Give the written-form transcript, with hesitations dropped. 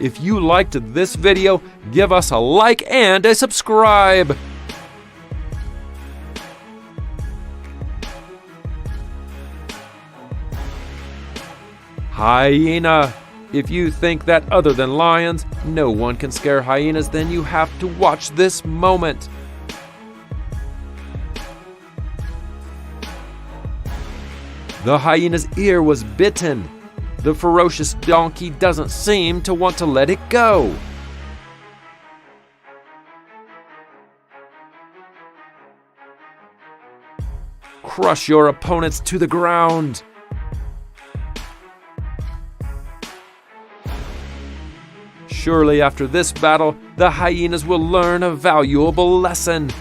If you liked this video, give us a like and a subscribe. Hyena. If you think that other than lions, no one can scare hyenas, then you have to watch this moment. The hyena's ear was bitten. The ferocious donkey doesn't seem to want to let it go. Crush your opponents to the ground. Surely after this battle, the hyenas will learn a valuable lesson.